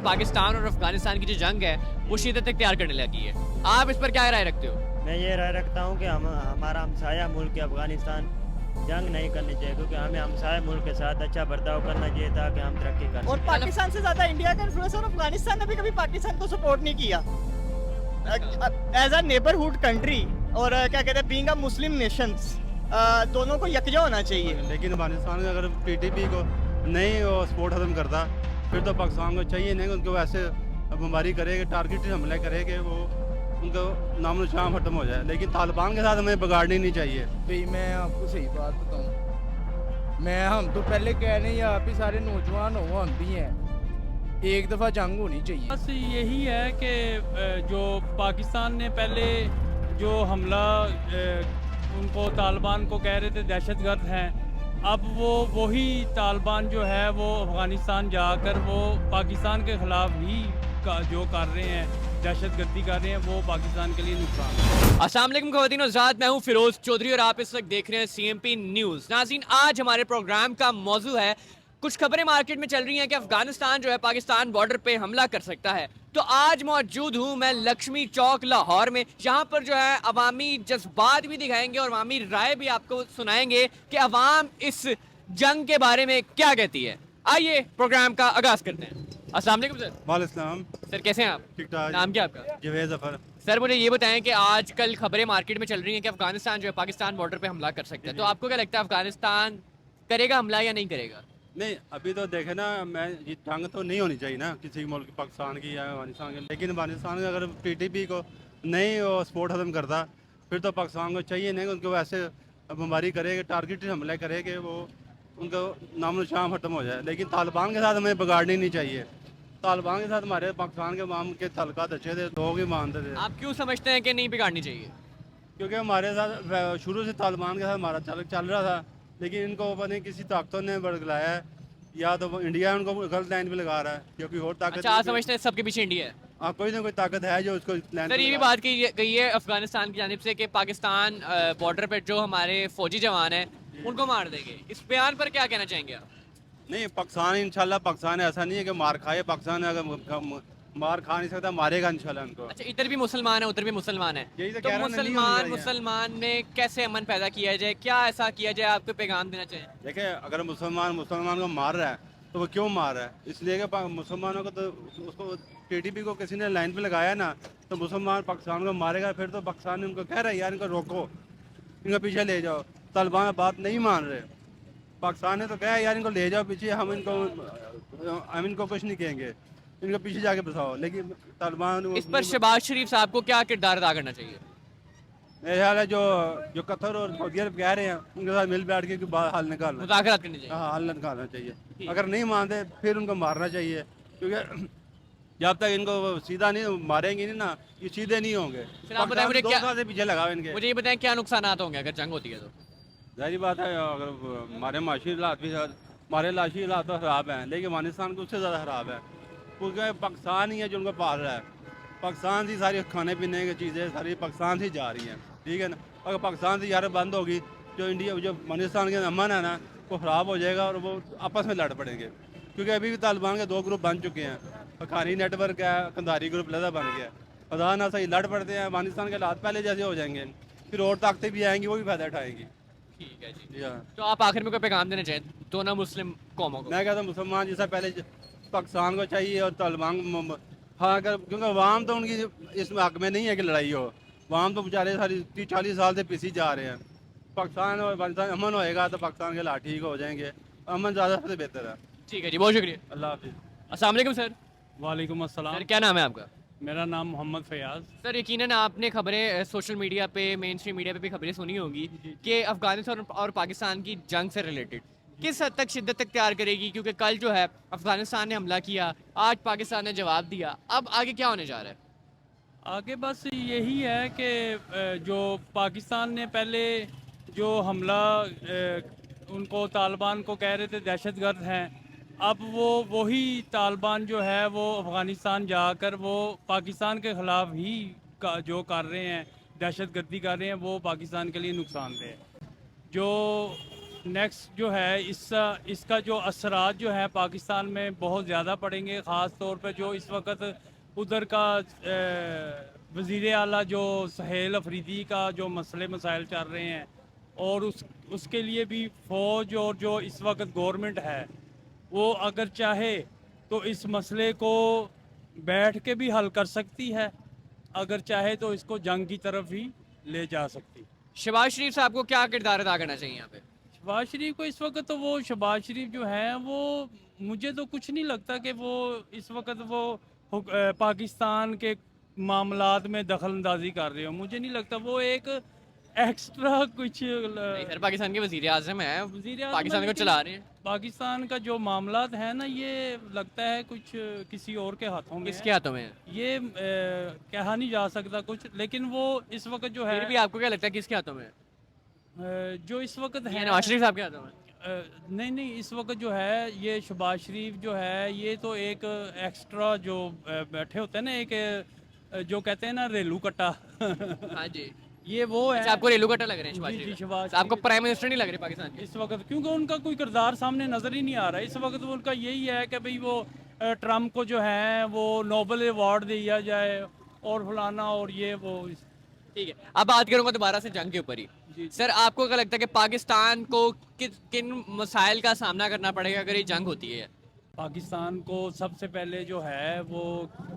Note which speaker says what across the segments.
Speaker 1: पाकिस्तान और अफगानिस्तान की जो जंग है वो शिद्दत इख्तियार करने लगी है, आप इस पर क्या राय रखते हो?
Speaker 2: मैं ये राय रखता हूँ कि हमारा हमसाया मुल्क अफगानिस्तान जंग नहीं करनी चाहिए, क्योंकि हमें हमसाया मुल्क के साथ अच्छा बर्ताव करना चाहिए ताकि हम तरक्की कर
Speaker 3: और
Speaker 2: सकें।
Speaker 3: पाकिस्तान से ज्यादा इंडिया का इन्फ्लुएंस है और अफगानिस्तान ने भी कभी पाकिस्तान को सपोर्ट नहीं किया एज अ नेबरहुड कंट्री, और क्या कहते हैं बीइंग अ मुस्लिम नेशंस, दोनों को यकजा होना चाहिए।
Speaker 4: लेकिन अफगानिस्तान अगर टीटीपी को नहीं वो सपोर्ट खत्म करता फिर तो पाकिस्तान को चाहिए नहीं, उनको वैसे बमबारी करेगा, टारगेटेड हमले करेगा, वो उनको नाम निशान खत्म हो जाए। लेकिन तालिबान के साथ हमें बिगाड़नी नहीं चाहिए।
Speaker 5: भाई मैं आपको सही बात बताऊं, हम तो पहले कह रहे हैं आप ही सारे नौजवान हो, हम भी हैं, एक दफ़ा जंग होनी चाहिए।
Speaker 6: बस यही है कि जो पाकिस्तान ने पहले जो हमला उनको तालिबान को कह रहे थे दहशतगर्द हैं, अब वो वही तालिबान जो है वो अफ़गानिस्तान जाकर वो पाकिस्तान के ख़िलाफ़ ही जो कर रहे हैं, दहशतगर्दी कर रहे हैं, वो पाकिस्तान के लिए नुकसान है।
Speaker 1: अस्सलाम वालेकुम ख़वातीन और हज़रात, मैं हूँ फिरोज़ चौधरी और आप इस वक्त देख रहे हैं CMP न्यूज़। नाज़रीन, आज हमारे प्रोग्राम का मौजू है, कुछ खबरें मार्केट में चल रही हैं कि अफगानिस्तान जो है पाकिस्तान बॉर्डर पे हमला कर सकता है। तो आज मौजूद हूँ मैं लक्ष्मी चौक लाहौर में, जहाँ पर जो है अवामी जज्बात भी दिखाएंगे और अवामी राय भी आपको सुनाएंगे कि अवाम इस जंग के बारे में क्या कहती है। आइए प्रोग्राम का आगाज़ करते हैं। अस्सलाम वालेकुम सर।
Speaker 4: वालेकुम
Speaker 1: सर कैसे हैं आप?
Speaker 4: ठीक ठाक।
Speaker 1: नाम क्या आपका?
Speaker 4: जवेद जफर।
Speaker 1: सर मुझे ये बताएं कि आजकल खबरें मार्केट में चल रही हैं कि अफगानिस्तान जो है पाकिस्तान बॉर्डर पे हमला कर सकता है, तो आपको क्या लगता है अफगानिस्तान करेगा हमला या नहीं करेगा?
Speaker 4: नहीं, अभी तो देखे ना, मैं ये जंग तो नहीं होनी चाहिए ना किसी मुल्क, पाकिस्तान की या अफगानिस्तान की। लेकिन अफगानिस्तान अगर टीटीपी को नहीं वो सपोर्ट खत्म करता फिर तो पाकिस्तान को चाहिए नहीं, उनको वैसे बमबारी करेगा, टारगेटेड हमले करेगा, वो उनको नाम निशान खत्म हो जाए। लेकिन तालिबान के साथ हमें बिगाड़नी नहीं चाहिए। तालिबान के साथ हमारे पाकिस्तान के अवाम के ताल्लुकात अच्छे थे, लोग ही मानते थे।
Speaker 1: आप क्यों समझते हैं कि नहीं बिगाड़नी चाहिए?
Speaker 4: क्योंकि हमारे साथ शुरू से तालिबान के साथ हमारा चल रहा था, लेकिन इनको पता नहीं किसी ताकतों ने बरगलाया है, या तो वो इंडिया उनको गलत लाइन पे लगा रहा है, क्योंकि और ताकत।
Speaker 1: अच्छा, आप समझते हैं सबके पीछे इंडिया है?
Speaker 4: कोई ना कोई ताकत है जो उसको लाइन।
Speaker 1: सर ये भी बात गई है अफगानिस्तान की जानिब से कि पाकिस्तान बॉर्डर पर जो हमारे फौजी जवान हैं उनको मार देंगे, इस बयान पर क्या कहना चाहेंगे आप?
Speaker 4: नहीं, पाकिस्तान इंशाल्लाह, पाकिस्तान ऐसा नहीं है कि मार खाए, पाकिस्तान अगर मार खा नहीं सकता, मारेगा इंशाल्लाह उनको।
Speaker 1: अच्छा, इधर भी मुसलमान है उधर भी मुसलमान है,
Speaker 4: यही तो
Speaker 1: तो
Speaker 4: कह रहा हूं, नहीं होनी चाहिए।
Speaker 1: मुसलमान में कैसे अमन पैदा किया जाए, क्या ऐसा किया जाए, आपको पैगाम देना चाहिए?
Speaker 4: देखिए, अगर मुसलमान को मार रहा है तो वो क्यों मार रहा है? इसलिए कि मुसलमानों को तो उसको टीटीपी को किसी ने लाइन पे लगाया ना, तो मुसलमान पाकिस्तान को मारेगा, फिर तो पाकिस्तान उनको कह रहा है यार इनको रोको, इनको पीछे ले जाओ। तालिबान बात नहीं मान रहे, पाकिस्तान ने तो कहा यार इनको ले जाओ पीछे, हम इनको कुछ नहीं कहेंगे, इनको पीछे जाके बसाओ। लेकिन तालिबान
Speaker 1: इस पर शहबाज शरीफ साहब को क्या किरदार अदा करना चाहिए?
Speaker 4: मेरे ख्याल है जो कतर और सऊदी अरब कह रहे हैं उनके साथ मिल बैठ के हल निकालना,
Speaker 1: मुज़ाकरात करनी चाहिए।
Speaker 4: हाँ, हल निकालना चाहिए। अगर नहीं मानते फिर उनको मारना चाहिए, क्योंकि जब तक इनको सीधा नहीं मारेंगे नहीं ना, ये सीधे नहीं होंगे।
Speaker 1: फिर आप बताएं मुझे क्या,
Speaker 4: से पीछे लगाओ इनके।
Speaker 1: मुझे ये बताएं क्या नुकसान होंगे अगर जंग होती है तो?
Speaker 4: जाहिर बात है, अगर हमारे माशी हालात भी हमारे लाशी हालात तो ख़राब हैं, लेकिन अफगानिस्तान को उससे ज़्यादा ख़राब है, क्योंकि पाकिस्तान ही है जो उनको पाल रहा है। पाकिस्तान से सारी खाने पीने की चीज़ें सारी पाकिस्तान से जा रही हैं, ठीक है ना। अगर पाकिस्तान से यार बंद होगी, जो अफगानिस्तान के अमन है ना, वो ख़राब हो जाएगा और वो आपस में लड़ पड़ेंगे। क्योंकि अभी भी तालिबान के 2 ग्रुप बन चुके हैं, खानी नेटवर्क है, कंधारी ग्रुप लदा बन गया। खुदा ना सही लड़ पड़ते हैं, अफगानिस्तान के हालात पहले जैसे हो जाएंगे, फिर और ताकतें भी आएंगी, वो भी फ़ायदा उठाएंगी।
Speaker 1: ठीक है जी।
Speaker 4: जी हाँ।
Speaker 1: तो आप आखिर में कोई पैगाम देना चाहें दोनों मुस्लिम कौमों को?
Speaker 4: मैं कहता हूँ मुसलमान जैसा पहले पाकिस्तान को चाहिए और तालिबान, हाँ, अगर क्योंकि अवाम तो उनकी इस हक में नहीं है कि लड़ाई हो। अवाम तो बेचारे सारी 30-40 साल से पीछे जा रहे हैं। पाकिस्तान और अफगानिस्तान अमन होएगा तो पाकिस्तान के हालात ठीक हो जाएंगे, अमन ज़्यादा से बेहतर है।
Speaker 1: ठीक है जी, बहुत शुक्रिया।
Speaker 4: अल्लाह हाफिज़।
Speaker 1: अस्सलाम वालेकुम सर।
Speaker 6: वालेकुम अस्सलाम।
Speaker 1: सर क्या नाम है आपका?
Speaker 6: मेरा नाम मोहम्मद फयाज।
Speaker 1: सर यकीनन आपने खबरें सोशल मीडिया पे, मेन स्ट्रीम मीडिया पे भी खबरें सुनी होंगी कि अफगानिस्तान और पाकिस्तान की जंग से रिलेटेड किस हद तक शिद्दत इख्तियार करेगी, क्योंकि कल जो है अफगानिस्तान ने हमला किया, आज पाकिस्तान ने जवाब दिया, अब आगे क्या होने जा रहा है?
Speaker 6: आगे बस यही है कि जो पाकिस्तान ने पहले जो हमला उनको तालिबान को कह रहे थे दहशतगर्द हैं, अब वो वही तालिबान जो है वो अफ़गानिस्तान जाकर वो पाकिस्तान के ख़िलाफ़ ही जो कर रहे हैं, दहशतगर्दी कर रहे हैं, वो पाकिस्तान के लिए नुकसानदेह है। जो نیکسٹ جو ہے اس کا جو اثرات جو ہے پاکستان میں بہت زیادہ پڑیں گے، خاص طور پہ جو اس وقت ادھر کا وزیر اعلیٰ جو سہیل افریدی کا جو مسئلے مسائل چل رہے ہیں، اور اس کے لیے بھی فوج اور جو اس وقت گورنمنٹ ہے وہ اگر چاہے تو اس مسئلے کو بیٹھ کے بھی حل کر سکتی ہے، اگر چاہے تو اس کو جنگ کی طرف ہی لے جا سکتی۔
Speaker 1: شہباز شریف صاحب کو کیا کردار ادا کرنا چاہیے یہاں پہ؟
Speaker 6: شہباز شریف کو اس وقت تو وہ شہباز شریف جو ہیں وہ مجھے تو کچھ نہیں لگتا کہ وہ اس وقت وہ پاکستان کے معاملات میں دخل اندازی کر رہے ہو، مجھے نہیں لگتا وہ ایک ایکسٹرا کچھ
Speaker 1: نہیں سر، پاکستان کے وزیر اعظم ہیں،
Speaker 6: وزیر اعظم
Speaker 1: پاکستان کو
Speaker 6: لیکن
Speaker 1: چلا رہے ہیں۔
Speaker 6: پاکستان کا جو معاملات ہیں نا، یہ لگتا ہے کچھ کسی اور کے ہاتھوں میں
Speaker 1: کس
Speaker 6: ہے۔
Speaker 1: کے ہاتھوں میں ہے؟
Speaker 6: یہ کہا نہیں جا سکتا کچھ، لیکن وہ اس وقت جو ہے
Speaker 1: پھر بھی آپ کو کیا لگتا ہے کس کے ہاتھوں میں ہے؟
Speaker 6: جو اس وقت ہے
Speaker 1: نواز شریف صاحب کے ہاتھوں میں؟
Speaker 6: نہیں اس وقت جو ہے یہ شہباز شریف جو ہے یہ تو ایک ایکسٹرا جو بیٹھے ہوتے ہیں نا، ایک جو کہتے ہیں نا ریلو کٹا
Speaker 1: ہاں جی،
Speaker 6: یہ وہ ہے۔
Speaker 1: اچھا آپ کو ریلو کٹا لگ رہے ہیں شہباز
Speaker 6: جی،
Speaker 1: شریف؟
Speaker 6: شہباز
Speaker 1: آپ کو
Speaker 6: شریف
Speaker 1: پرائم منسٹر نہیں لگ رہے پاکستان کے؟
Speaker 6: اس وقت کیونکہ ان کا کوئی کردار سامنے نظر ہی نہیں آ رہا ہے اس وقت، وہ ان کا یہی ہے کہ بھئی وہ ٹرمپ کو جو ہے وہ نوبل ایوارڈ دیا جائے اور فلانا اور یہ وہ۔
Speaker 1: ٹھیک ہے، اب بات کروں گا دوبارہ سے جنگ کے اوپر ہی۔
Speaker 6: جی
Speaker 1: سر آپ کو کیا لگتا ہے کہ پاکستان کو کن مسائل کا سامنا کرنا پڑے گا اگر یہ جنگ ہوتی ہے؟
Speaker 6: پاکستان کو سب سے پہلے جو ہے وہ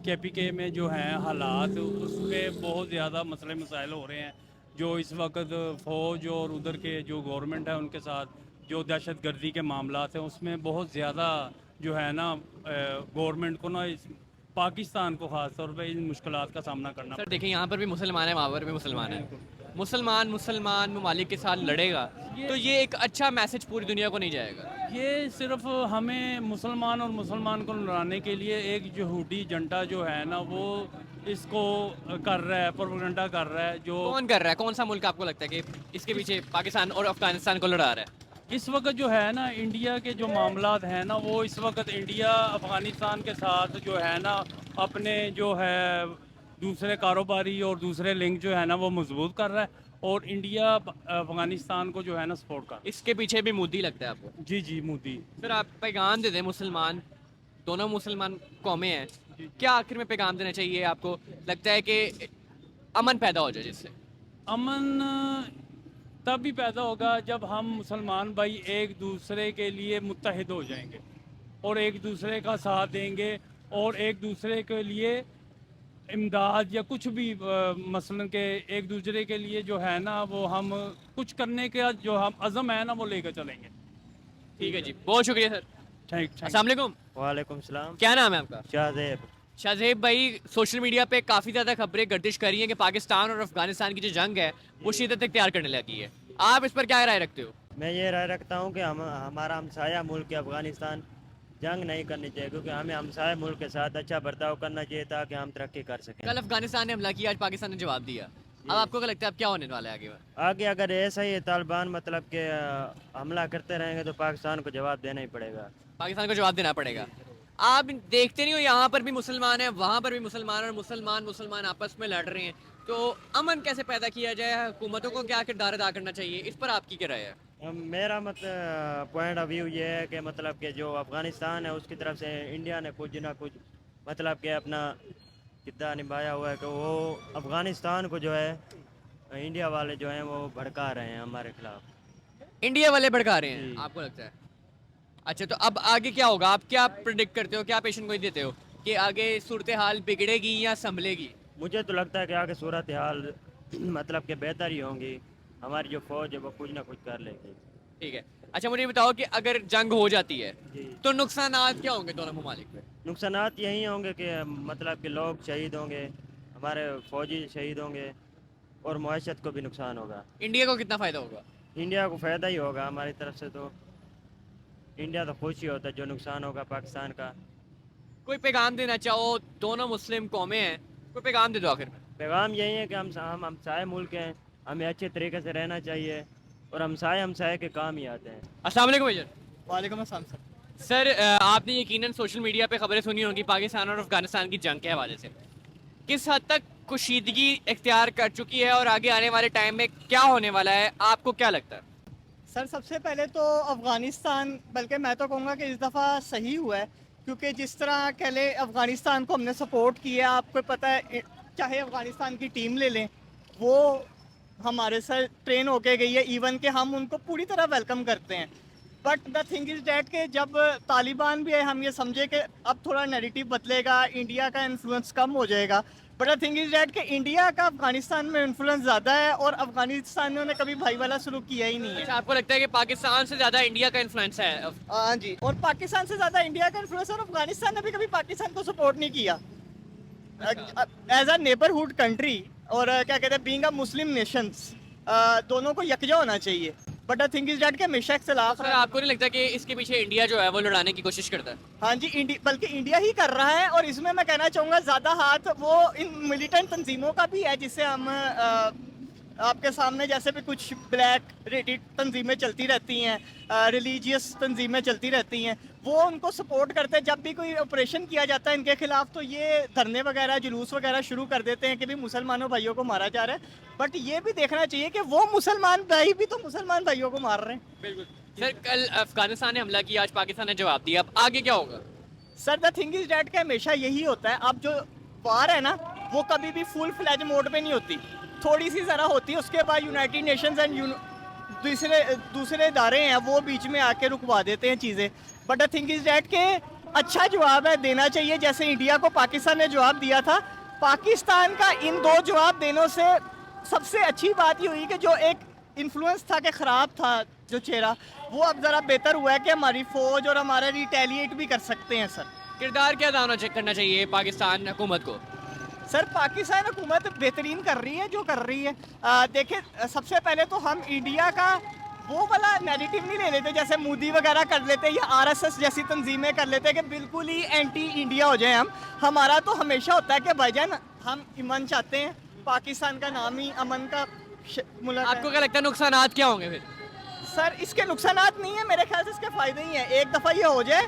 Speaker 6: کے پی کے میں جو ہیں حالات، اس پہ بہت زیادہ مسئلے مسائل ہو رہے ہیں، جو اس وقت فوج اور ادھر کے جو گورنمنٹ ہے ان کے ساتھ جو دہشت گردی کے معاملات ہیں اس میں بہت زیادہ جو ہے نا گورنمنٹ کو نا پاکستان کو خاص طور پہ ان مشکلات کا سامنا کرنا
Speaker 1: سر دیکھیں یہاں پر بھی مسلمان ہیں، وہاں پر بھی مسلمان ہیں، مسلمان ممالک کے ساتھ لڑے گا تو یہ ایک اچھا میسج پوری دنیا کو نہیں جائے گا۔
Speaker 6: یہ صرف ہمیں مسلمان اور مسلمان کو لڑانے کے لیے ایک یہودی جنٹا جو ہے نا وہ اس کو کر رہا ہے، پروپیگنڈا کر رہا ہے۔ جو
Speaker 1: کون کر رہا ہے؟ کون سا ملک آپ کو لگتا ہے کہ اس کے پیچھے پاکستان اور افغانستان کو لڑا رہا ہے؟
Speaker 6: اس وقت جو ہے نا انڈیا کے جو معاملات ہیں نا، وہ اس وقت انڈیا افغانستان کے ساتھ جو ہے نا اپنے جو ہے دوسرے کاروباری اور دوسرے لنک جو ہے نا وہ مضبوط کر رہا ہے، اور انڈیا افغانستان کو جو ہے نا سپورٹ کر رہا
Speaker 1: اس کے پیچھے بھی مودی لگتا ہے آپ کو؟
Speaker 6: ہے۔ جی مودی۔
Speaker 1: سر آپ پیغام دے دیں، مسلمان دونوں مسلمان قومیں ہیں، کیا آخر میں پیغام دینا چاہیے؟ آپ کو لگتا ہے کہ امن پیدا ہو جائے جس سے؟
Speaker 6: امن تب ہی پیدا ہوگا جب ہم مسلمان بھائی ایک دوسرے کے لیے متحد ہو جائیں گے اور ایک دوسرے کا ساتھ دیں گے، اور ایک دوسرے کے لیے امداد یا کچھ بھی مثلاً کہ ایک دوسرے کے لیے جو ہے نا وہ ہم کچھ کرنے کا جو ہم عزم ہے نا وہ لے کر چلیں گے۔
Speaker 1: ٹھیک ہے جی، بہت شکریہ سر۔
Speaker 6: تھینک
Speaker 1: السلام علیکم،
Speaker 2: وعلیکم السلام۔
Speaker 1: کیا نام ہے آپ کا؟
Speaker 2: شاہزیب۔
Speaker 1: شاہزیب بھائی، سوشل میڈیا پہ کافی زیادہ خبریں گردش کر رہی ہیں کہ پاکستان اور افغانستان کی جو جنگ ہے وہ شدت اختیار کرنے لگی ہے، آپ اس پر کیا رائے رکھتے ہو؟
Speaker 2: میں یہ رائے رکھتا ہوں کہ ہمارا ہمسایہ ملک افغانستان جنگ نہیں کرنی چاہیے، کیونکہ ہمیں ہمسایہ ملک کے ساتھ اچھا برتاؤ کرنا چاہیے تاکہ ہم ترقی کر سکیں۔
Speaker 1: کل افغانستان نے حملہ کیا، آج پاکستان نے جواب دیا، اب آپ کو کیا لگتا ہے اب کیا ہونے والا ہے آگے؟
Speaker 2: آگے اگر ایسا ہی طالبان مطلب کہ حملہ کرتے رہیں گے تو پاکستان کو جواب دینا ہی پڑے گا۔
Speaker 1: پاکستان کو جواب دینا پڑے گا۔ آپ دیکھتے نہیں ہو یہاں پر بھی مسلمان ہیں، وہاں پر بھی مسلمان، اور مسلمان آپس میں لڑ رہے ہیں، تو امن کیسے پیدا کیا جائے؟ حکومتوں کو کیا کردار ادا کرنا چاہیے؟ اس پر آپ کی کیا رائے ہے؟
Speaker 2: میرا پوائنٹ آف ویو یہ ہے کہ مطلب کہ جو افغانستان ہے اس کی طرف سے انڈیا نے کچھ نہ کچھ مطلب کہ اپنا کردار نبھایا ہوا ہے کہ وہ افغانستان کو جو ہے انڈیا والے جو ہیں وہ بھڑکا رہے ہیں ہمارے خلاف۔
Speaker 1: انڈیا والے بھڑکا رہے ہیں آپ کو لگتا ہے؟ اچھا، تو اب آگے کیا ہوگا؟ آپ کیا پریڈکٹ کرتے ہو، کیا پیشن گوئی دیتے ہو کہ آگے صورتحال بگڑے گی یا سنبھلے گی؟
Speaker 2: مجھے تو لگتا ہے کہ آگے صورتحال مطلب کہ بہتر ہی ہوں گی، ہماری جو فوج ہے وہ کچھ نہ کچھ کر لے گی۔
Speaker 1: ٹھیک ہے، اچھا مجھے بتاؤ کہ اگر جنگ ہو جاتی ہے
Speaker 2: جی،
Speaker 1: تو نقصانات کیا ہوں گے دونوں ممالک میں؟
Speaker 2: نقصانات یہی ہوں گے کہ مطلب کہ لوگ شہید ہوں گے، ہمارے فوجی شہید ہوں گے، اور معیشت کو بھی نقصان ہوگا۔
Speaker 1: انڈیا کو کتنا فائدہ ہوگا؟
Speaker 2: انڈیا کو فائدہ ہی ہوگا ہماری طرف سے، تو انڈیا تو خوش ہی ہوتا ہے، جو نقصان ہوگا پاکستان کا۔
Speaker 1: کوئی پیغام دینا چاہو؟ دونوں مسلم قومیں ہیں، کوئی پیغام دے دو آخر میں۔
Speaker 2: پیغام یہی ہے کہ ہم ہمسائے ملک ہیں، ہمیں اچھے طریقے سے رہنا چاہیے، اور ہمسائے کے کام ہی آتے ہیں۔
Speaker 1: السلام علیکم بھائی جان۔
Speaker 3: وعلیکم السلام سر۔
Speaker 1: سر آپ نے یقیناً سوشل میڈیا پہ خبریں سنی ہوں گی پاکستان اور افغانستان کی جنگ کے حوالے سے، کس حد تک کشیدگی اختیار کر چکی ہے اور آگے آنے والے ٹائم میں کیا ہونے والا ہے، آپ کو کیا لگتا ہے؟
Speaker 3: सर सबसे पहले तो अफ़गानिस्तान, बल्कि मैं तो कहूँगा कि इस दफ़ा सही हुआ है, क्योंकि जिस तरह कह लें अफ़गानिस्तान को हमने सपोर्ट किया, आपको पता है चाहे अफ़गानिस्तान की टीम ले लें, वो हमारे साथ ट्रेन होके गई है, इवन कि हम उनको पूरी तरह वेलकम करते हैं। But the thing is that कि जब तालिबान भी है, हम ये समझे कि अब थोड़ा नैरेटिव बदलेगा, इंडिया का इन्फ्लुएंस कम हो जाएगा। But the thing is that कि इंडिया का अफगानिस्तान में इन्फ्लुएंस ज़्यादा है, और अफगानिस्तान ने कभी भाई वाला सलूक किया ही नहीं है।
Speaker 1: अच्छा, आपको लगता है कि पाकिस्तान से ज़्यादा इंडिया का इन्फ्लुएंस है?
Speaker 3: हाँ जी, और पाकिस्तान से ज़्यादा इंडिया का इन्फ्लुएंस, और अफगानिस्तान ने भी कभी पाकिस्तान को सपोर्ट नहीं किया एज अ नेबरहुड कंट्री, और क्या कहते हैं बीइंग अ मुस्लिम नेशंस, दोनों को यकजा होना चाहिए। But the thing is that कि हमेशा इख्तिलाफ
Speaker 1: सर, आपको नहीं लगता कि इसके पीछे इंडिया जो है वो लड़ाने की कोशिश करता है?
Speaker 3: हाँ जी, बल्कि इंडिया ही कर रहा है, और इसमें मैं कहना चाहूँगा ज़्यादा हाथ वो इन मिलिटेंट तंजीमों का भी है, जिससे हम आपके सामने जैसे भी कुछ ब्लैक रेटेड तंजीमें चलती रहती हैं, रिलीजियस तंजीमें चलती रहती हैं, वो उनको सपोर्ट करते हैं। जब भी कोई ऑपरेशन किया जाता है इनके खिलाफ, तो ये धरने वगैरह जुलूस वगैरह शुरू कर देते हैं कि भी मुसलमानों भाइयों को मारा जा रहा है। बट ये भी देखना चाहिए कि वो मुसलमान भाई भी तो मुसलमान भाइयों को मार रहे हैं।
Speaker 1: बिल्कुल सर, कल अफगानिस्तान ने हमला किया, आज पाकिस्तान ने जवाब दिया, अब आगे क्या होगा?
Speaker 3: Sir the thing is that कि हमेशा यही होता है, अब जो वार है ना, वो कभी भी फुल फ्लैज मोड पे नहीं होती, थोड़ी सी ज़रा होती है, उसके बाद यूनाइटेड नेशंस एंड दूसरे इदारे हैं वो बीच में आके रुकवा देते हैं चीज़ें। But the thing is that के अच्छा जवाब है देना चाहिए, जैसे इंडिया को पाकिस्तान ने जवाब दिया था। पाकिस्तान का इन दो जवाब देने से सबसे अच्छी बात ये हुई कि जो एक इन्फ्लुएंस था कि ख़राब था जो चेहरा, वो अब ज़रा बेहतर हुआ है कि हमारी फ़ौज और हमारा रिटेलिएट भी कर सकते हैं। सर
Speaker 1: किरदार क्या अदा करना चाहिए पाकिस्तान हुकूमत को?
Speaker 3: सर पाकिस्तान हुकूमत बेहतरीन कर रही है जो कर रही है। देखिए सबसे पहले तो हम इंडिया का वो वाला नैरेटिव नहीं ले लेते जैसे मोदी वगैरह कर लेते या आरएसएस जैसी तंजीमें कर लेते कि बिल्कुल ही एंटी इंडिया हो जाए हम। हमारा तो हमेशा होता है कि भाईजान हम अमन चाहते हैं, पाकिस्तान का नाम ही अमन का मुल्क है।
Speaker 1: आपको क्या लगता है नुकसानात क्या होंगे फिर?
Speaker 3: सर इसके नुकसानात नहीं है, मेरे ख्याल से इसके फ़ायदे ही हैं। एक दफ़ा ये हो जाए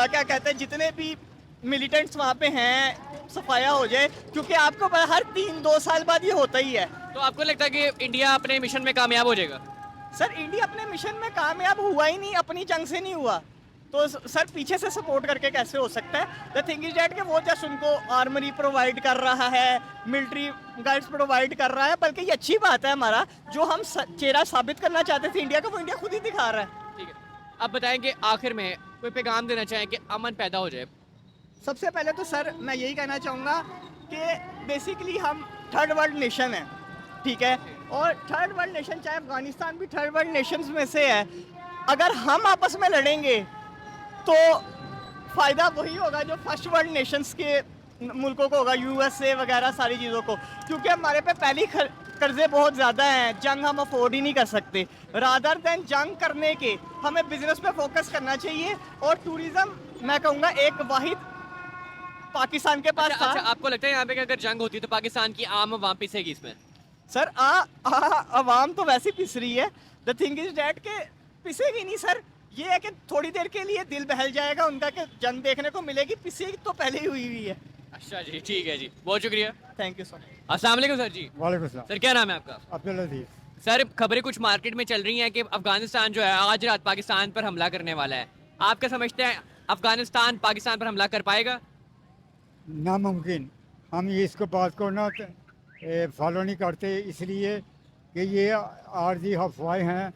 Speaker 3: क्या कहते हैं जितने भी मिलिटेंट्स वहाँ पे हैं सफाया हो जाए, क्योंकि आपको हर 3-2 साल बाद ये होता ही है।
Speaker 1: तो आपको लगता है कि इंडिया अपने मिशन में कामयाब हो जाएगा?
Speaker 3: सर इंडिया अपने मिशन में कामयाब हुआ ही नहीं, अपनी जंग से नहीं हुआ, तो सर पीछे से सपोर्ट करके कैसे हो सकता है? द थिंग इज डैट कि वो जस्ट उनको आर्मरी प्रोवाइड कर रहा है, मिलिट्री गाइड्स प्रोवाइड कर रहा है, बल्कि ये अच्छी बात है। हमारा जो हम चेहरा साबित करना चाहते थे इंडिया का, वो इंडिया खुद ही दिखा रहा है।
Speaker 1: ठीक है, अब बताएं कि आखिर में कोई पैगाम देना चाहें कि अमन पैदा हो जाए।
Speaker 3: सबसे पहले तो सर मैं यही कहना चाहूँगा कि बेसिकली हम थर्ड वर्ल्ड नेशन है, ठीक है, और थर्ड वर्ल्ड नेशन चाहे अफगानिस्तान भी थर्ड वर्ल्ड नेशंस में से है। अगर हम आपस में लड़ेंगे तो फ़ायदा वही होगा जो फर्स्ट वर्ल्ड नेशंस के मुल्कों को होगा, यूएसए वगैरह सारी चीज़ों को, क्योंकि हमारे पे पहली कर्जे बहुत ज़्यादा हैं, जंग हम अफोर्ड ही नहीं कर सकते। रादर देन जंग करने के हमें बिजनेस पे फोकस करना चाहिए, और टूरिज़्म मैं कहूँगा एक वाहिद पाकिस्तान के पास था।
Speaker 1: अच्छा, आपको लगता है यहाँ पे कि अगर जंग होती है तो पाकिस्तान की आम आवाम पिसेगी इसमें?
Speaker 3: सर आवाम तो वैसे पिस रही है। द थिंग इज डैट के पिसेगी नहीं सर, ये है कि थोड़ी देर के लिए दिल बहल जाएगा उनका कि जंग देखने को मिलेगी, पिसेगी तो पहले ही हुई है।
Speaker 1: अच्छा जी, ठीक है जी, बहुत शुक्रिया।
Speaker 3: Thank you so much.
Speaker 1: अस्सलाम वालेकुम सर जी।
Speaker 7: वालेकुम सलाम।
Speaker 1: सर क्या नाम है आपका?
Speaker 7: अब्दुल अजीज।
Speaker 1: सर खबरें कुछ मार्केट में चल रही हैं कि अफगानिस्तान जो है आज रात पाकिस्तान पर हमला करने वाला है। आप क्या समझते हैं, अफगानिस्तान पाकिस्तान पर हमला कर पाएगा?
Speaker 7: नामुमकिन। हम ये इसको बात को ना फॉलो नहीं करते, इसलिए कि ये आर्जी अफवाहें हैं,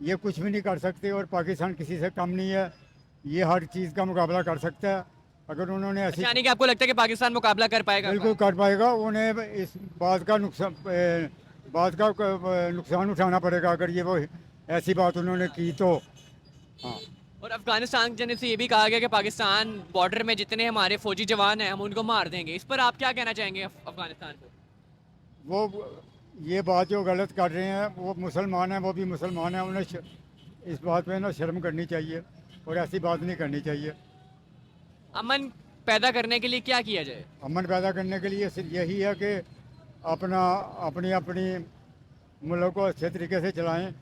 Speaker 7: ये कुछ भी नहीं कर सकते, और पाकिस्तान किसी से कम नहीं है, ये हर चीज़ का मुकाबला कर सकता है। अगर उन्होंने ऐसी
Speaker 1: यानी कि आपको लगता है कि पाकिस्तान मुकाबला कर पाएगा?
Speaker 7: बिल्कुल कर पाएगा, उन्हें इस बात का नुकसान उठाना पड़ेगा अगर ये वो ऐसी बात उन्होंने की तो। हाँ,
Speaker 1: और अफगानिस्तान जने से ये भी कहा गया कि पाकिस्तान बॉर्डर में जितने हमारे फौजी जवान हैं हम उनको मार देंगे। इस पर आप क्या कहना चाहेंगे अफगानिस्तान को?
Speaker 7: वो ये बात जो गलत कर रहे हैं, वो मुसलमान हैं, वो भी मुसलमान हैं, उन्हें इस बात पे ना शर्म करनी चाहिए और ऐसी बात नहीं करनी चाहिए।
Speaker 1: अमन पैदा करने के लिए क्या किया जाए?
Speaker 7: अमन पैदा करने के लिए सिर्फ यही है कि अपनी मुल्क को अच्छे तरीके से चलाएं,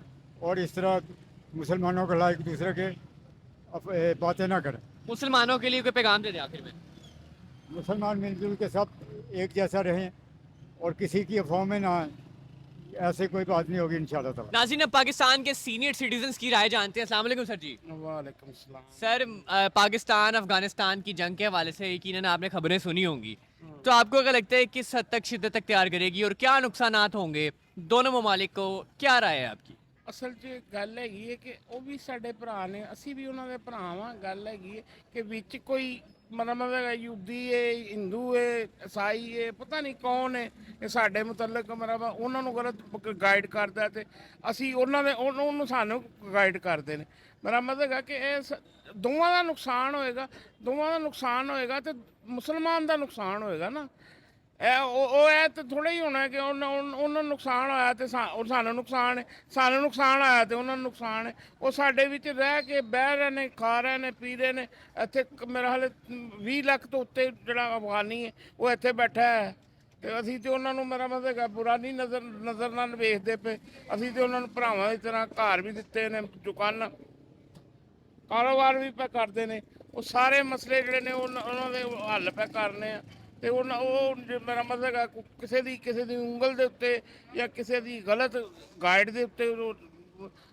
Speaker 7: और इस तरह मुसलमानों के लायक दूसरे के बातें ना करें।
Speaker 1: मुसलमानों के लिए कोई पैगाम दे दे आखिर में?
Speaker 7: मुसलमान मिलजुल के सब एक जैसा रहें और किसी की अफवाह में ना आए, ऐसे कोई बात नहीं होगी इंशाल्लाह ताला।
Speaker 1: नाज़रीन, अब पाकिस्तान के सीनियर सिटीजन्स की राय जानते हैं। अस्सलाम वालेकुम सर जी।
Speaker 5: वालेकुम सलाम।
Speaker 1: सर, पाकिस्तान अफगानिस्तान की जंग के हवाले से यकीनन आपने खबरें सुनी होंगी, तो आपको क्या लगता है किस हद तक शिद्दत अख्तियार करेगी और क्या नुकसानात होंगे दोनों ममालिक को? क्या राय है आपकी?
Speaker 8: ਅਸਲ 'ਚ ਗੱਲ ਹੈਗੀ ਹੈ ਕਿ ਉਹ ਵੀ ਸਾਡੇ ਭਰਾ ਨੇ, ਅਸੀਂ ਵੀ ਉਹਨਾਂ ਦੇ ਭਰਾ ਵਾਂ। ਗੱਲ ਹੈਗੀ ਹੈ ਕਿ ਵਿੱਚ ਕੋਈ ਮਤਲਬ ਯਹੂਦੀ ਹੈ, ਹਿੰਦੂ ਹੈ, ਈਸਾਈ ਹੈ, ਪਤਾ ਨਹੀਂ ਕੌਣ ਹੈ ਕਿ ਸਾਡੇ ਮੁਤਲਕ ਮਤਲਬ ਉਹਨਾਂ ਨੂੰ ਗਲਤ ਗਾਈਡ ਕਰਦਾ ਤੇ ਅਸੀਂ ਉਹਨਾਂ ਦੇ ਉਹਨੂੰ ਸਾਨੂੰ ਗਾਈਡ ਕਰਦੇ ਨੇ। ਮੇਰਾ ਮਤਲਬ ਹੈਗਾ ਕਿ ਇਹ ਦੋਵਾਂ ਦਾ ਨੁਕਸਾਨ ਹੋਏਗਾ, ਦੋਵਾਂ ਦਾ ਨੁਕਸਾਨ ਹੋਏਗਾ ਤੇ ਮੁਸਲਮਾਨ ਦਾ ਨੁਕਸਾਨ ਹੋਏਗਾ ਨਾ। ਇਹ ਤਾਂ ਥੋੜ੍ਹਾ ਹੀ ਹੋਣਾ ਕਿ ਉਹਨਾਂ ਨੂੰ ਨੁਕਸਾਨ ਹੋਇਆ ਤੇ ਸਾਨੂੰ ਨੁਕਸਾਨ ਹੈ, ਸਾਨੂੰ ਨੁਕਸਾਨ ਆਇਆ ਤੇ ਉਹਨਾਂ ਨੂੰ ਨੁਕਸਾਨ ਹੈ। ਉਹ ਸਾਡੇ ਵਿੱਚ ਰਹਿ ਕੇ ਬਹਿ ਰਹੇ ਨੇ, ਖਾ ਰਹੇ ਨੇ, ਪੀ ਰਹੇ ਨੇ। ਇੱਥੇ ਮੇਰਾ ਹਾਲੇ 20 ਲੱਖ ਤੋਂ ਉੱਤੇ ਜਿਹੜਾ ਅਫਗਾਨੀ ਹੈ ਉਹ ਇੱਥੇ ਬੈਠਾ ਹੈ ਤੇ ਅਸੀਂ ਤੇ ਉਹਨਾਂ ਨੂੰ ਮੇਰਾ ਮਤਲਬ ਹੈਗਾ ਬੁਰਾ ਨਹੀਂ ਨਜ਼ਰ ਨਾਲ ਵੇਖਦੇ ਪਏ। ਅਸੀਂ ਤੇ ਉਹਨਾਂ ਨੂੰ ਭਰਾਵਾਂ ਦੀ ਤਰ੍ਹਾਂ ਘਰ ਵੀ ਦਿੱਤੇ ਨੇ, ਦੁਕਾਨਾਂ, ਕਾਰੋਬਾਰ ਵੀ ਪੈ ਕਰਦੇ ਨੇ। ਉਹ ਸਾਰੇ ਮਸਲੇ ਜਿਹੜੇ ਨੇ ਉਹਨਾਂ ਦੇ ਹੱਲ ਪੈ ਕਰਨੇ ਆ ਤੇ ਉਹ ਮੇਰਾ ਮਤਲਬ ਹੈਗਾ ਕਿਸੇ ਦੀ ਉਂਗਲ ਦੇ ਉੱਤੇ ਜਾਂ ਕਿਸੇ ਦੀ ਗਲਤ ਗਾਈਡ ਦੇ ਉੱਤੇ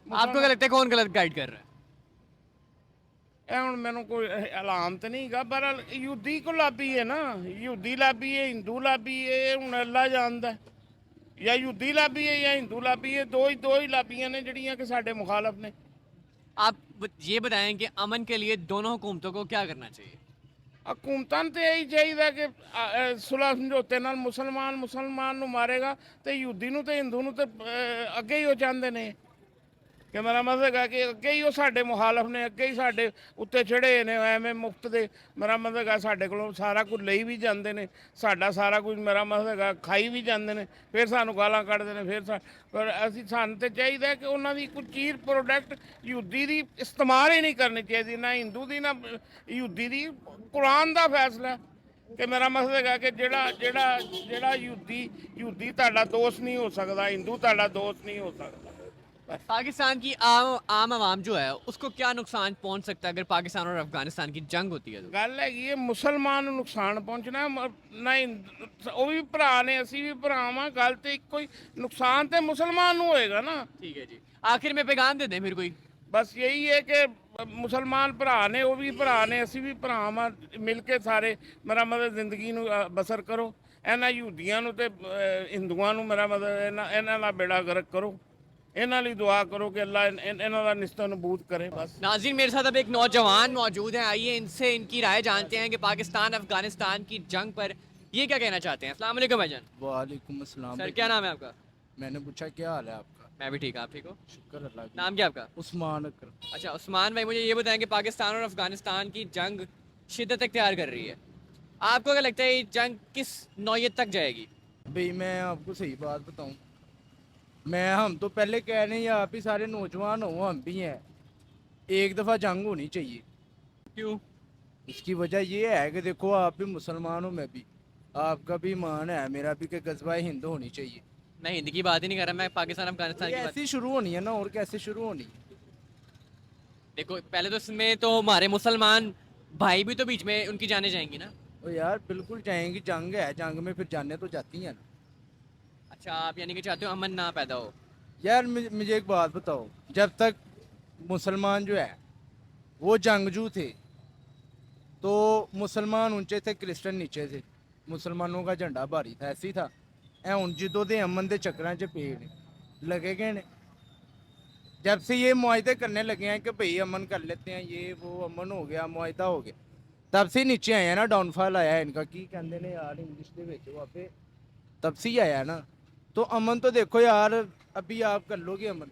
Speaker 1: आपको क्या लगता है कौन गलत गाइड कर रहा है?
Speaker 8: ਇਹ ਹੁਣ ਮੈਨੂੰ ਕੋਈ ਐਲਾਨ ਤੇ ਨਹੀਂ ਹੈਗਾ, ਪਰ ਯਹੂਦੀ ਕੋ ਲਾਬੀ ਹੈ ਨਾ, ਯਹੂਦੀ ਲਾਬੀ ਹੈ, ਹਿੰਦੂ ਲਾਬੀ ਹੈ, ਇਹ ਹੁਣ ਅੱਲਾ ਜਾਣਦਾ। ਜਾਂ ਯਹੂਦੀ ਲਾਬੀ ਹੈ ਜਾਂ ਹਿੰਦੂ ਲਾਬੀ ਹੈ, ਦੋ ਹੀ ਲਾਬੀਆਂ ਨੇ ਜਿਹੜੀਆਂ ਕਿ ਸਾਡੇ ਮੁਖਾਲਫ ਨੇ।
Speaker 1: आप ये बताएं कि अमन के लिए दोनों हुकूमतों को क्या करना चाहिए?
Speaker 8: ਹਕੂਮਤਾਂ ਨੂੰ ਤੇ ਇਹੀ ਚਾਹੀਦਾ ਕਿ ਸੁਲਹ ਸਮਝੌਤੇ ਨਾਲ ਮੁਸਲਮਾਨ ਨੂੰ ਮਾਰੇਗਾ ਤੇ ਯਹੂਦੀ ਨੂੰ ਤੇ ਹਿੰਦੂ ਨੂੰ ਤੇ ਅੱਗੇ ਹੀ ਹੋ ਜਾਂਦੇ ਨੇ। ਕਿ ਮੇਰਾ ਮਤਲਬ ਹੈਗਾ ਕਿ ਅੱਗੇ ਹੀ ਉਹ ਸਾਡੇ ਮੁਖਾਲਫ ਨੇ, ਅੱਗੇ ਹੀ ਸਾਡੇ ਉੱਤੇ ਚੜ੍ਹੇ ਨੇ ਐਵੇਂ ਮੁਫਤ ਦੇ। ਮੇਰਾ ਮਤਲਬ ਹੈਗਾ ਸਾਡੇ ਕੋਲੋਂ ਸਾਰਾ ਕੁਝ ਲਈ ਵੀ ਜਾਂਦੇ ਨੇ, ਸਾਡਾ ਸਾਰਾ ਕੁਝ ਮੇਰਾ ਮਤਲਬ ਹੈਗਾ ਖਾਈ ਵੀ ਜਾਂਦੇ ਨੇ, ਫਿਰ ਸਾਨੂੰ ਗਾਲਾਂ ਕੱਢਦੇ ਨੇ। ਫਿਰ ਪਰ ਸਾਨੂੰ ਤੇ ਚਾਹੀਦਾ ਕਿ ਉਹਨਾਂ ਦੀ ਕੋਈ ਚੀਜ਼ ਪ੍ਰੋਡਕਟ ਯਹੂਦੀ ਦੀ ਇਸਤੇਮਾਲ ਹੀ ਨਹੀਂ ਕਰਨੀ ਚਾਹੀਦੀ, ਨਾ ਹਿੰਦੂ ਦੀ ਨਾ ਯਹੂਦੀ ਦੀ। ਕੁਰਾਨ ਦਾ ਫੈਸਲਾ ਕਿ ਮੇਰਾ ਮਤਲਬ ਹੈਗਾ ਕਿ ਜਿਹੜਾ ਯਹੂਦੀ ਤੁਹਾਡਾ ਦੋਸਤ ਨਹੀਂ ਹੋ ਸਕਦਾ, ਹਿੰਦੂ ਤੁਹਾਡਾ ਦੋਸਤ ਨਹੀਂ ਹੋ ਸਕਦਾ।
Speaker 1: पाकिस्तान की आम आवाम जो है उसको क्या नुकसान पहुंच सकता है अगर पाकिस्तान और अफगानिस्तान की जंग होती है तो?
Speaker 8: ਗੱਲ ਹੈਗੀ ਹੈ ਮੁਸਲਮਾਨ ਨੂੰ ਨੁਕਸਾਨ ਪਹੁੰਚਣਾ ਨਹੀਂ, ਉਹ ਵੀ ਭਰਾ ਨੇ, ਅਸੀਂ ਵੀ ਭਰਾ ਵਾਂ। ਗੱਲ ਤੇ ਇੱਕੋ ਹੀ, ਨੁਕਸਾਨ ਤੇ ਮੁਸਲਮਾਨ ਨੂੰ ਹੋਏਗਾ ਨਾ।
Speaker 1: ठीक है जी, आखिर में पैगाम दे दें फिर कोई।
Speaker 8: ਬਸ ਇਹੀ ਹੈ ਕਿ ਮੁਸਲਮਾਨ ਭਰਾ ਨੇ, ਉਹ ਵੀ ਭਰਾ ਨੇ, ਅਸੀਂ ਵੀ ਭਰਾ ਵਾਂ। ਮਿਲ ਕੇ ਸਾਰੇ ਮੇਰਾ ਮਤਲਬ ਜ਼ਿੰਦਗੀ ਨੂੰ ਬਸਰ ਕਰੋ। ਇਹਨਾਂ ਯਹੂਦੀਆਂ ਨੂੰ ਤੇ ਹਿੰਦੂਆਂ ਨੂੰ ਮੇਰਾ ਮਤਲਬ ਇਹਨਾਂ ਦਾ ਬੇੜਾ ਗਰਕ ਕਰੋ। ਇਹਨਾਂ ਲਈ ਦੁਆ ਕਰੋ ਕਿ ਅੱਲਾ ਇਹਨਾਂ ਦਾ ਨਿਸਤ ਨਬੂਦ करे बस।
Speaker 1: नाज़रीन, मेरे साथ अब एक नौजवान मौजूद हैं, आइए इनसे इनकी राय जानते हैं कि पाकिस्तान अफगानिस्तान की जंग पर ये क्या कहना चाहते हैं। अस्सलाम वालेकुम भाईजान।
Speaker 5: वालेकुम अस्सलाम।
Speaker 1: सर, क्या नाम है आपका?
Speaker 5: मैंने पूछा क्या हाल है आपका?
Speaker 1: मैं भी ठीक, आप ठीक हो?
Speaker 5: शुक्र अल्लाह का।
Speaker 1: नाम क्या आपका?
Speaker 5: उस्मान अकरम।
Speaker 1: अच्छा उस्मान भाई, मुझे ये बताएं कि पाकिस्तान और अफगानिस्तान की जंग शिद्दत अख्तियार कर रही है, आपको क्या लगता है ये जंग किस नौयत तक जाएगी?
Speaker 5: भाई मैं आपको सही बात बताऊं, हम तो पहले कह रहे हैं, आप ही सारे नौजवान हो, हम भी हैं, एक दफ़ा जंग होनी चाहिए।
Speaker 1: क्यों?
Speaker 5: इसकी वजह ये है कि देखो आप भी मुसलमान हो, मैं भी, आपका भी ईमान है, मेरा भी, कि गज़वा हिंद होनी चाहिए।
Speaker 1: मैं हिंदी की बात ही नहीं कर रहा, मैं पाकिस्तान अफगानिस्तान की बात।
Speaker 5: ऐसी शुरू होनी है ना, और कैसे शुरू होनी है?
Speaker 1: देखो पहले तो इसमें तो हमारे मुसलमान भाई भी तो बीच में उनकी जाने जाएंगी ना।
Speaker 5: तो यार बिल्कुल जाएंगी, जंग है, जंग में फिर जाने तो जाती हैं ना।
Speaker 1: अच्छा, आप यानी कि चाहते हो अमन ना पैदा हो?
Speaker 5: यार मुझे एक बात बताओ, जब तक मुसलमान जो है वो जंगजू थे तो मुसलमान ऊंचे थे, क्रिश्चियन नीचे थे, मुसलमानों का झंडा भारी था, ऐसे ही था। ऐ हुण जिदों दे अमन दे चक्करां च पे ने लगे गए ने। जब से ये मुआहदे करने लगे हैं कि भाई अमन कर लेते हैं, ये वो अमन हो गया, मुआहदा हो गया, तब से नीचे आए हैं ना, डाउनफॉल आया है इनका। की कहते ने यार इंग्लिश दे विच वहाँ पे, तब से ही आया ना। तो अमन तो देखो यार, अभी आप कर लोगे अमन,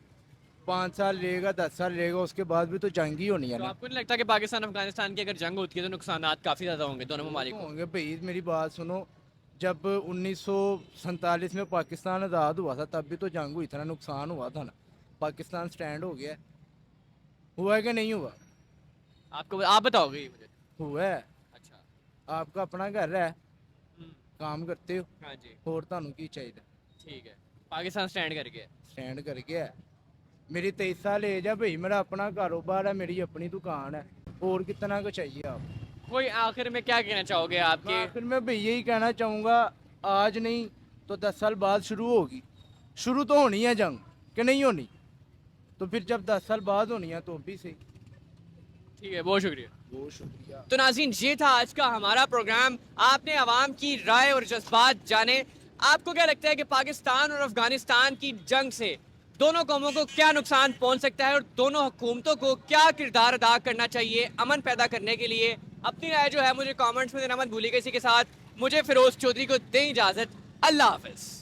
Speaker 5: 5 साल लेगा, 10 साल लेगा, उसके बाद भी तो जंग ही होनी है
Speaker 1: तो
Speaker 5: ना।
Speaker 1: आपको नहीं लगता कि पाकिस्तान अफगानिस्तान की अगर जंग होती है तो नुकसानात काफ़ी ज़्यादा होंगे दोनों ममालिक को?
Speaker 5: होंगे भाई, मेरी बात सुनो, जब 1947 में पाकिस्तान आज़ाद हुआ था तब भी तो जंग हुई था ना, नुकसान हुआ था ना। पाकिस्तान स्टैंड हो गया, हुआ है कि नहीं हुआ?
Speaker 1: आपको आप बताओगे ये मुझे।
Speaker 5: हुआ है।
Speaker 1: अच्छा।
Speaker 5: आपका अपना घर है, काम करते हो,
Speaker 1: हाँ जी,
Speaker 5: होर तुहानू की चाहिए?
Speaker 1: ठीक है, पाकिस्तान स्टैंड कर गया।
Speaker 5: स्टैंड कर गया है। मेरी 23 साल एज है भाई, मेरा अपना कारोबार है, मेरी अपनी दुकान है, और कितना को चाहिए आप?
Speaker 1: कोई आखिर में क्या कहना चाहोगे आपके?
Speaker 5: फिर मैं भाई यही कहना चाहूँगा, आज नहीं तो 10 साल बाद शुरू होगी, शुरू तो होनी है जंग कि नहीं होनी, तो फिर जब 10 साल बाद होनी है तो भी सही।
Speaker 1: ठीक है, बहुत शुक्रिया।
Speaker 5: बहुत शुक्रिया।
Speaker 1: तो नाज़रीन, ये था आज का हमारा प्रोग्राम। आपने आवाम की राय और जज्बात जाने। आपको क्या लगता है कि पाकिस्तान और अफगानिस्तान की जंग से दोनों कौमों को क्या नुकसान पहुंच सकता है और दोनों हुकूमतों को क्या किरदार अदा करना चाहिए अमन पैदा करने के लिए? अपनी राय जो है मुझे कमेंट्स में देना मत भूलिएगा। इसी के साथ मुझे फिरोज चौधरी को दें इजाज़त। अल्लाह हाफ़िज़।